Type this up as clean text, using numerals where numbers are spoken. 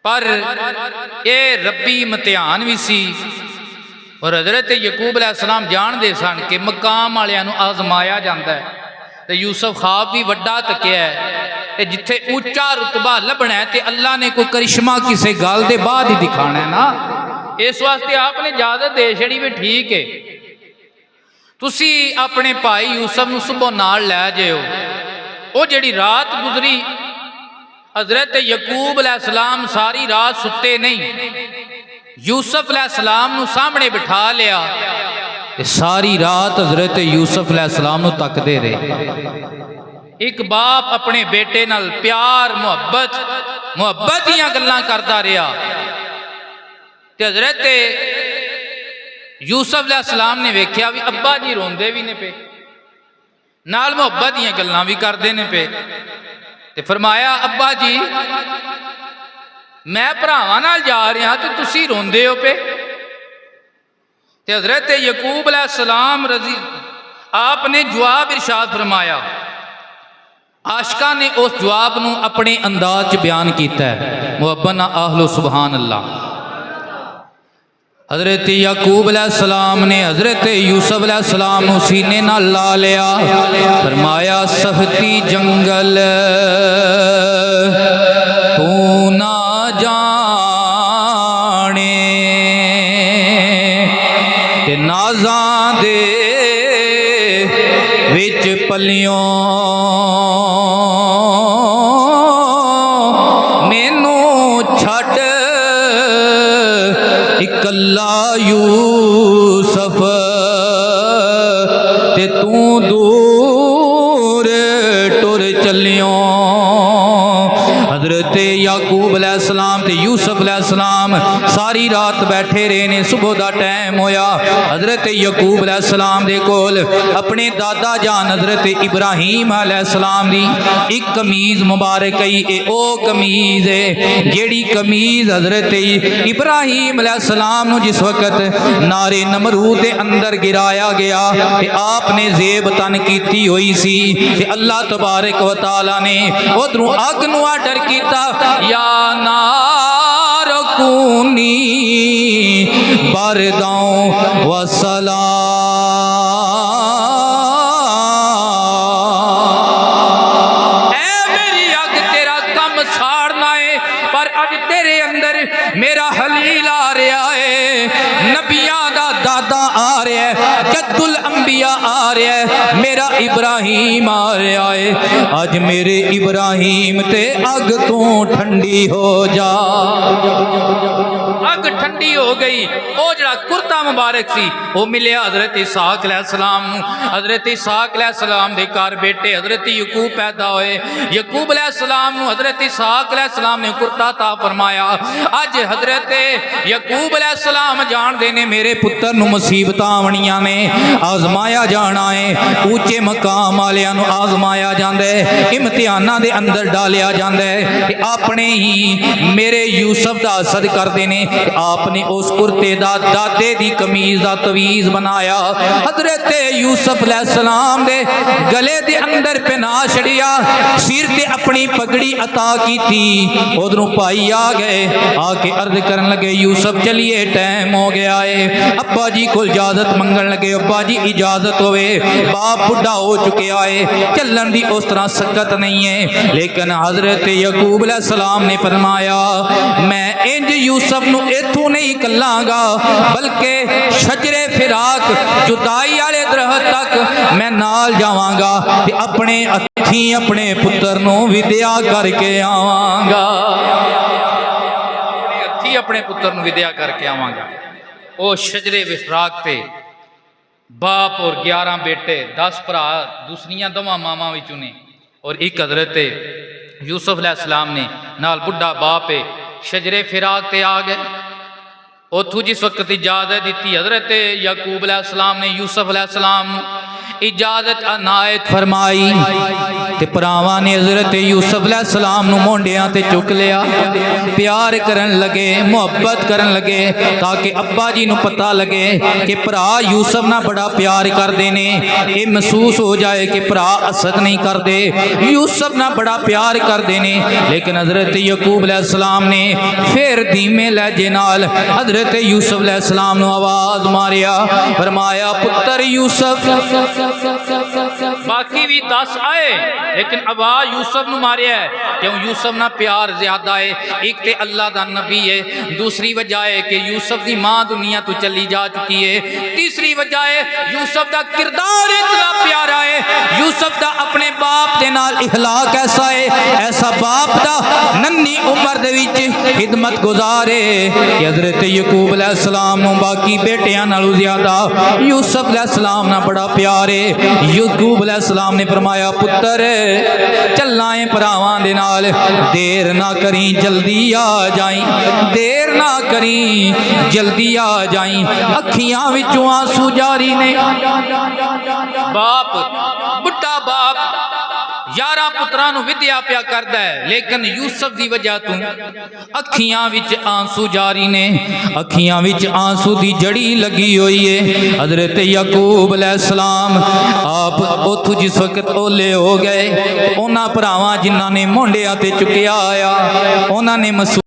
पर यह रब्बी इम्तिहान भी सी। और हज़रत यकूब अलैहिस्सलाम जानते सन कि मकाम वालियां नूं आजमाया जाता है। तो यूसुफ ख्वाब भी वड्डा तकिया है, जिथे उच्चा रुतबा लभना है तो अल्लाह ने कोई करिश्मा किसी गल के बाद ही दिखाना है ना। इस वास्ते आपने इजाजत दे छड़ी भी ठीक है, तुसी अपने भाई यूसुफ नूं सुबह नाल लै जाओ। वो जिहड़ी रात गुजरी, हज़रत यकूब अलैहिस्सलाम सारी रात सुते नहीं, यूसुफ अलैहिस्सलाम नूं सामने बिठा लिया, सारी रात हज़रत यूसुफ अलैहिस्सलाम नूं तकदे रहे। एक बाप अपने बेटे नाल प्यार मुहब्बत दीयां गल्लां करदा रहा, ते हज़रत यूसुफ अलैहिस्सलाम ने वेख्या भी अब्बा जी रोंदे भी ने पे, नाल मुहब्बत दीयां गल्लां भी करदे ने पे। ते फरमाया अब्बा जी मैं भरावां नाल जा रहा तो तुसी रोंदे हो पे। ते हज़रत यकूब अलैहिस्सलाम रजी आपने जवाब इरशाद फरमाया। आशिका ने उस जवाब नूं अपने अंदाज च बयान किया है। मुहब्बत नाल आखलो सुभान अल्लाह। हज़रत यकूब अलैहिस्सलाम ने हज़रत यूसुफ अलैहिस्सलाम नूं सीने नाल ला लिया, फरमाया सख्ती जंगल तू ना जाने, ते नाज़ां दे विच पलियों इकल्ला यूसुफ ते तू दूर टुर चलियो। हज़रत याकूब अलैहिस्सलाम ते यूसुफ अलैहिस्सलाम सारी रात बैठे रहे ने। सुबह का टाइम होया, हज़रत यकूब अलैहिस्सलाम दे कोल अपने दादा जान हज़रत इब्राहीम अलैहिस्सलाम दी एक कमीज मुबारक आई। ओ कमीज है जेड़ी कमीज हज़रत इब्राहीम अलैहिस्सलाम नूं जिस वक्त नारे नमरूद दे अंदर गिराया गया ते आपने जेब तन की हुई सी, ते अल्लाह तबारक व तआला ने उधरों अग नूं आर्डर किया, या नार कूनी बरदां व सलाम। ऐ मेरी अग तेरा कम साड़ना है, पर अज तेरे अंदर मेरा हलील आ रहा है, नबियां दा दादा आ रहा है, जद्दुल अंबिया आ रहा है, मेरा इब्राहीम आ रहा है। अज मेरे इब्राहीम ते अग तू ठंडी हो जा। अग ठंडी हो गई। वो जड़ा कुर्ता मुबारक सी वो मिले हज़रत इसहाक अलैहिस्सलाम नूं। हज़रत इसहाक अलैहिस्सलाम दे घर बेटे हज़रत यकूब पैदा होए। यकूब अलैहिस्सलाम नूं हज़रत इसहाक अलैहिस्सलाम ने कुर्ता ता फरमाया। अज हज़रत यकूब अलैहिस्सलाम जानदे ने मेरे पुत्र नूं मुसीबतां आवणियां ने, आजमाया जाना है, ऊंचे मकाम वालियां नूं आजमाया जांदा है, इम्तिहानां दे अंदर डालिया जांदा है। ते अपने ही मेरे यूसुफ दा असद करदे ने, आपने उस कुर्ते दा दादे दी कमीज दा तवीज बनाया, हज़रत यूसुफ अलैहिस्सलाम दे गले दे अंदर पहना छड़िया, सिर ते अपनी पगड़ी अता की थी। उधरों भाई आ गए, आके अर्ज करन लगे यूसुफ चलिए टाइम हो गया है। अब्बा जी को इजाजत मंगन लगे, अब्बा जी इजाजत होवे, बाप बुढ़ा हो चुका है, चलन दी उस तरह सकत नहीं है। लेकिन हज़रत यकूब अलैहिस्सलाम ने फरमाया मैं इंज यूसुफ नूं इथों नहीं कलांगा, बल्कि शजरे फिराक जुदाई वाले दरख्त तक मैं नाल जावांगा ते अपने हत्थीं अपने पुत्र नूं विद्या करके आवांगा। अपने हत्थीं अपने पुत्र नूं विद्या करके आवांगा। ओ शजरे फिराक ते बाप और 11 बेटे 10 भरा दूसरियां दोवां मावां विचों ने, और एक हज़रत यूसुफ अलैहिस्सलाम ने नाल बुढ़ा बाप है शजरे फिराक ते आ गए। उथों जिस वक्त इजाजत दी हज़रत यकूब अलैहिस्सलाम ने यूसुफ अलैहिस्सलाम इजाजत अनायत फरमाई। ਤੇ ਭਰਾਵਾਂ ਨੇ ਹਜ਼ਰਤ ਯੂਸਫ अलैहिस्सलाम ਨੂੰ ਮੋਢਿਆਂ ਤੇ ਚੁੱਕ ਲਿਆ, ਪਿਆਰ ਕਰਨ ਲਗੇ, ਮੁਹੱਬਤ ਕਰਨ ਲਗੇ, ਤਾਂ ਕਿ ਅੱਬਾ ਜੀ ਨੂੰ ਪਤਾ ਲਗੇ ਕਿ ਭਰਾ ਯੂਸਫ ਨਾਲ ਬੜਾ ਪਿਆਰ ਕਰਦੇ ਨੇ। ਇਹ ਮਹਿਸੂਸ ਹੋ ਜਾਏ ਕਿ ਭਰਾ ਅਸਦ ਨਹੀਂ ਕਰਦੇ, ਯੂਸਫ ਨਾਲ ਬੜਾ ਪਿਆਰ ਕਰਦੇ ਨੇ। ਲੇਕਿਨ हज़रत ਯਕੂਬ अलैहिस्सलाम ने फिर धीमे लहजे नाल हज़रत यूसुफ अलैहिस्सलाम ਨੂੰ आवाज मारिया, फरमाया पुत्र यूसुफ। बाकी भी 10 आए लेकिन आवाज यूसुफ ਨੂੰ मारिया है, क्यों? यूसुफ ना प्यार ज्यादा है। एक ते अल्लाह दा नबी है, दूसरी वजह है कि यूसुफ दी मां दुनिया तो चली जा चुकी है, तीसरी वजह है यूसुफ दा किरदार इतना प्यारा है, यूसुफ दा अपने बाप दे नाल इखलाक ऐसा है, ऐसा बाप दा नन्ही उम्र दे विच खिदमत गुजारे कि हज़रत यकूब अलैहिस्सलाम नूं बाकी बेटियां नालों ज्यादा यूसुफ अलैहिस्सलाम नाल बड़ा प्यार है। यकूब अलैहिस्सलाम ने फरमाया पुत्र चलना है भरावां दे नाल, देर ना करी जल्दी आ जाई, देर ना करी जल्दी आ जाई। अखियां विचों आंसू जारी ने। बाप बुढ़ा बाप 11 पुत्रां नूं विद्या पिया करदा है, लेकिन यूसुफ दी वजह तो अखियां विच आंसू जारी ने, अखियां विच आंसू दी जड़ी लगी हुई है। हज़रत यकूब अलैहिस्सलाम आप उथों जिस वक्त ओले हो गए, उन्हां भरावां जिन्हां ने मोंढियां ते चुकिया आया, उन्हां ने